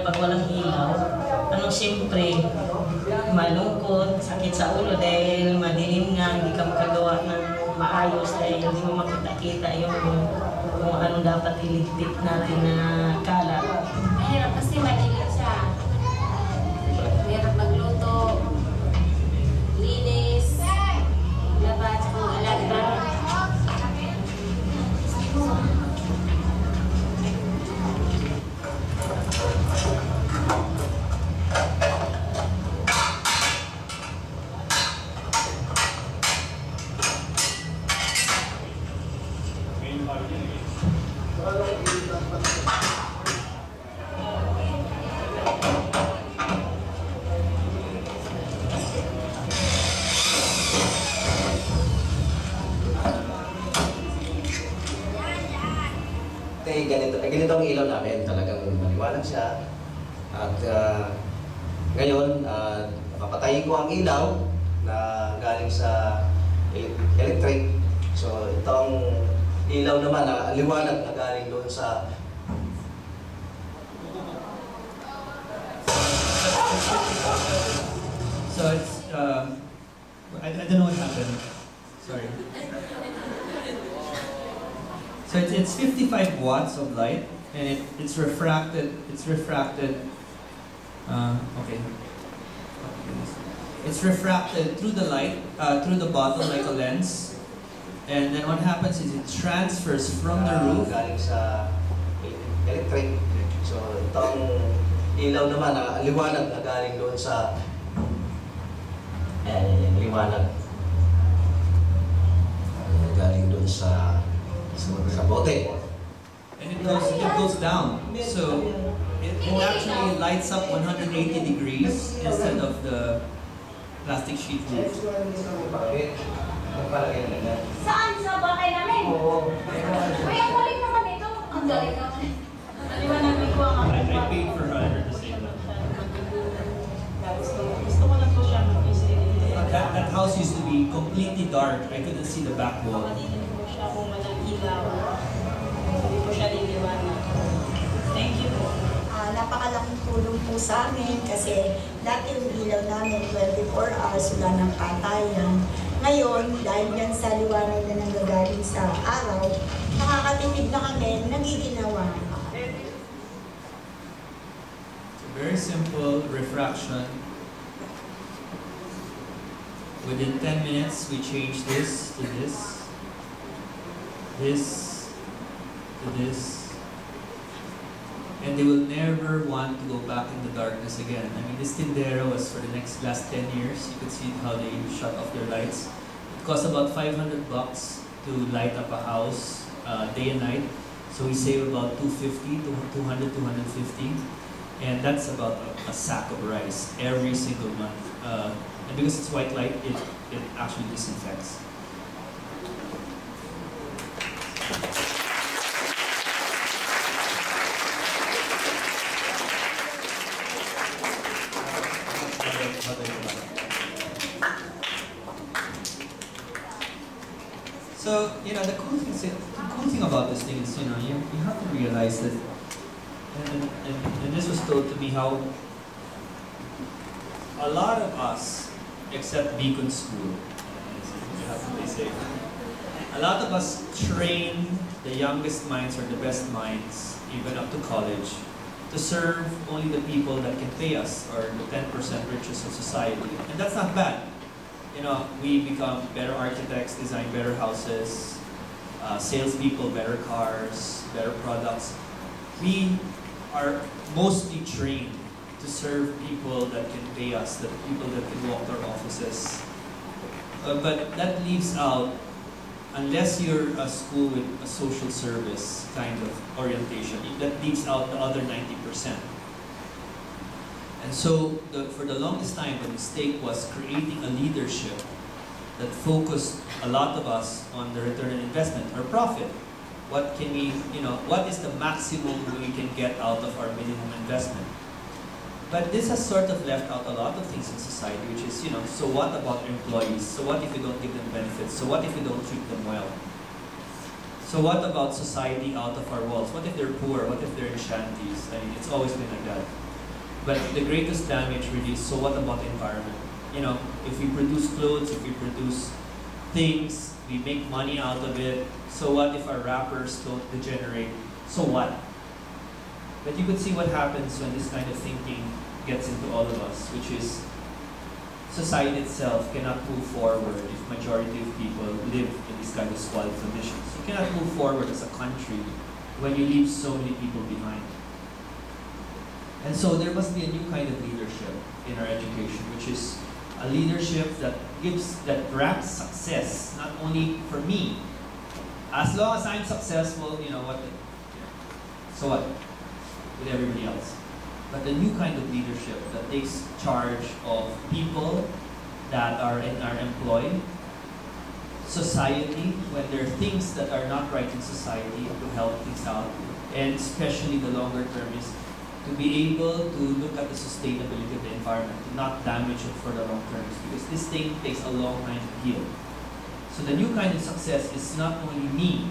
pag walang ilaw, siyempre, malungkot, sakit sa ulo dahil madilim nga, hindi ka makagawa ng maayos dahil hindi mo makita-kita yung kung anong dapat iligpit natin na kalat. Mahirap kasi madilim siya. Mahirap magluto, linis, laba, tsaka mag-alaga. Ganito ang ilaw namin, talagang maliwanag siya. At ngayon, papatayin ko ang ilaw na galing sa electric. So itong ilaw naman na liwanag na galing doon sa So it's, I don't know what happened. Sorry. So it's 55 watts of light, and it's refracted. Okay. It's refracted through the light, through the bottle like a lens, and then what happens is it transfers from the roof. Galing sa electric. So itong ilaw naman na liwanag na galing doon sa liwanag. Galing doon sa bote. And it goes down. So it actually lights up 180 degrees instead of the plastic sheet roof. Saan? Sa bahay namin? Oo. Uy, ang galing naman ito. Ang galing naman. I paid for her to say that. Gusto ko na po siya That house used to be completely dark. I couldn't see the back wall. Hindi po siya kung walang ilaw. Hindi po siya liliwanag. Thank you po. Napakalaking tulong po sa amin kasi dati yung ilaw namin 24 hours, wala ng patayan. Ngayon, dahil yan sa liwanag na nanggagaling sa araw, nakakatipid na kami, nagiginawa. Very simple refraction. Within 10 minutes, we change this to this, this to this, and they will never want to go back in the darkness again. I mean, this tindera was for the last 10 years. You could see how they shut off their lights. It costs about $500 to light up a house day and night. So we save about $250 to $200, $250. And that's about a sack of rice every single month. And because it's white light, it actually disinfects. So, the cool thing about this thing is, you have to realize that, and this was told to me, how a lot of us, except Beacon School, you have to play safe, a lot of us train the youngest minds or the best minds, even up to college, to serve only the people that can pay us, or the 10% richest of society. And that's not bad. We become better architects, design better houses, salespeople, better cars, better products. We are mostly trained to serve people that can pay us, the people that can walk to our offices. But that leaves out, unless you're a school with a social service kind of orientation, that leaves out the other 90%. And so, for the longest time, the mistake was creating a leadership that focused a lot of us on the return on investment or profit. What can we, what is the maximum we can get out of our minimum investment? But this has sort of left out a lot of things in society, which is, so what about employees? So what if we don't give them benefits? So what if we don't treat them well? So what about society out of our walls? What if they're poor? What if they're in shanties? I mean, it's always been like that. But the greatest damage really is, so what about the environment? You know, if we produce clothes, if we produce things, we make money out of it, so what if our wrappers don't degenerate? So what? But you could see what happens when this kind of thinking gets into all of us, which is society itself cannot move forward if majority of people live in these kind of squalid conditions. You cannot move forward as a country when you leave so many people behind. And so there must be a new kind of leadership in our education, which is a leadership that grants success, not only for me. As long as I'm successful, you know what, so what, with everybody else. But the new kind of leadership that takes charge of people that are in our employ, society, when there are things that are not right in society, to help things out, and especially the longer term is to be able to look at the sustainability of the environment, to not damage it for the long term, because this thing takes a long time to heal. So the new kind of success is not only me,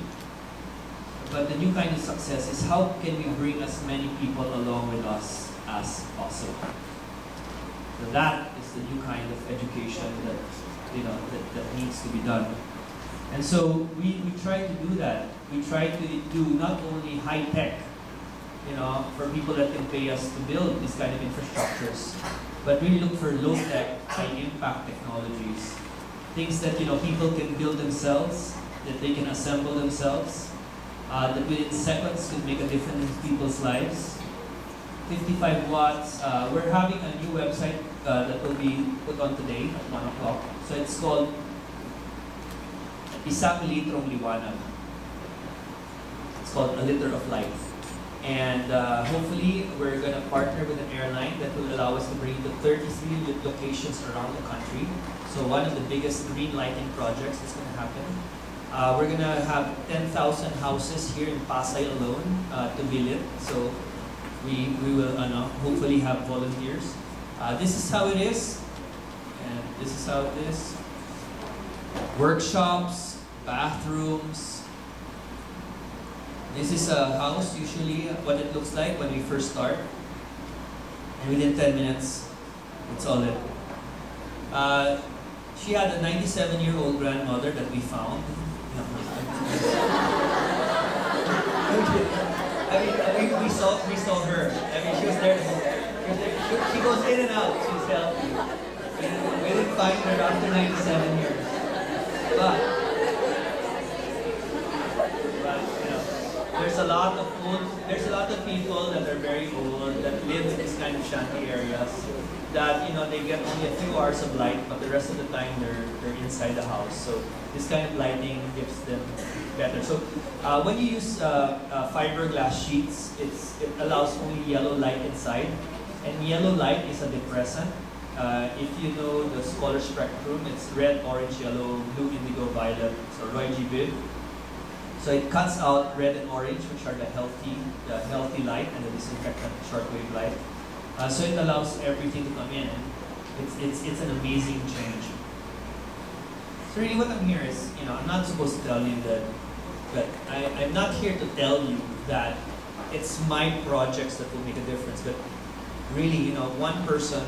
but the new kind of success is how can we bring as many people along with us as possible. So that is the new kind of education that that needs to be done. And so we try to do that. We try to do not only high tech, for people that can pay us to build these kind of infrastructures, but really look for low-tech, high-impact technologies. Things that people can build themselves, that they can assemble themselves, that within seconds could make a difference in people's lives. 55 watts. We're having a new website that will be put on today at 1 o'clock. So it's called Isang Litrong Liwanag. It's called A Liter of Light. And hopefully, we're going to partner with an airline that will allow us to bring to 33 locations around the country. So one of the biggest green lighting projects is going to happen. We're going to have 10,000 houses here in Pasay alone to be lit. So we will hopefully have volunteers. This is how it is. And this is how it is. Workshops, bathrooms. This is a house, usually what it looks like when we first start. And within 10 minutes, it's all lit. She had a 97-year-old grandmother that we found. We saw her. She was there. She goes in and out. She's healthy. We didn't find her after 97 years. But there's a lot of people that are very old that live in these kind of shanty areas that they get only a few hours of light, but the rest of the time they're inside the house. So this kind of lighting gives them better. So when you use fiberglass sheets, it allows only yellow light inside, and yellow light is a depressant. If you know the color spectrum, it's red, orange, yellow, blue, indigo, violet. So Roy G. Biv. So it cuts out red and orange, which are the healthy light, and the disinfectant shortwave light. So it allows everything to come in. It's an amazing change. So really, what I'm here is, I'm not supposed to tell you that, but I'm not here to tell you that it's my projects that will make a difference. But really, one person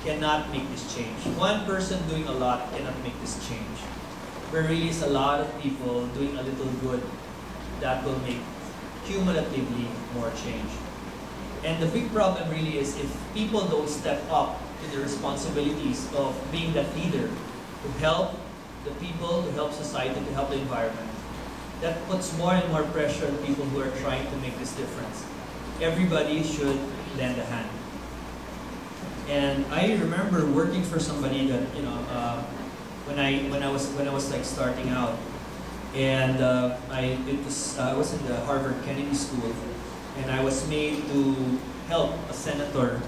cannot make this change. One person doing a lot cannot make this change. There really is a lot of people doing a little good that will make cumulatively more change. And the big problem really is if people don't step up to the responsibilities of being that leader to help the people, to help society, to help the environment, that puts more and more pressure on people who are trying to make this difference. Everybody should lend a hand. And I remember working for somebody that, when I was like starting out, and I was in the Harvard Kennedy School, and I was made to help a senator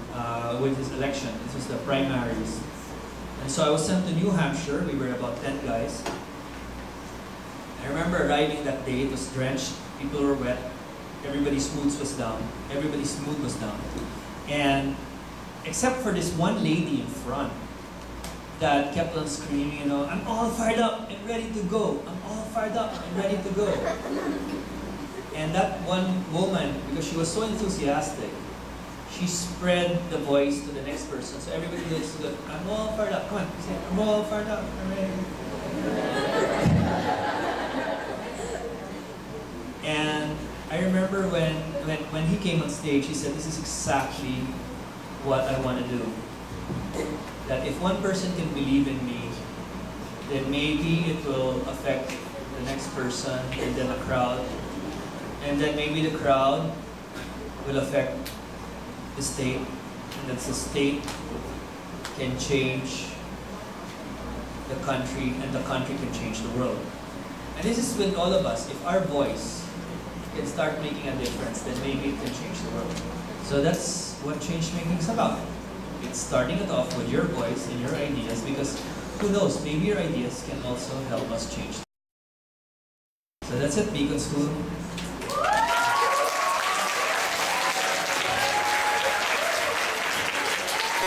with his election. This was the primaries, and so I was sent to New Hampshire. We were about 10 guys. I remember arriving that day. It was drenched. People were wet. Everybody's mood was down. And except for this one lady in front. that kept on screaming, I'm all fired up and ready to go. I'm all fired up and ready to go. And that one woman, because she was so enthusiastic, she spread the voice to the next person. So everybody goes to I'm all fired up. Come on, say, I'm all fired up. I'm ready. And I remember when he came on stage, he said, this is exactly what I want to do. That if one person can believe in me, then maybe it will affect the next person and then the crowd. And then maybe the crowd will affect the state. And then the state can change the country, and the country can change the world. And this is with all of us. If our voice can start making a difference, then maybe it can change the world. So that's what change making is about. It's starting it off with your voice and your ideas, because who knows, maybe your ideas can also help us change. So that's it, Beacon School.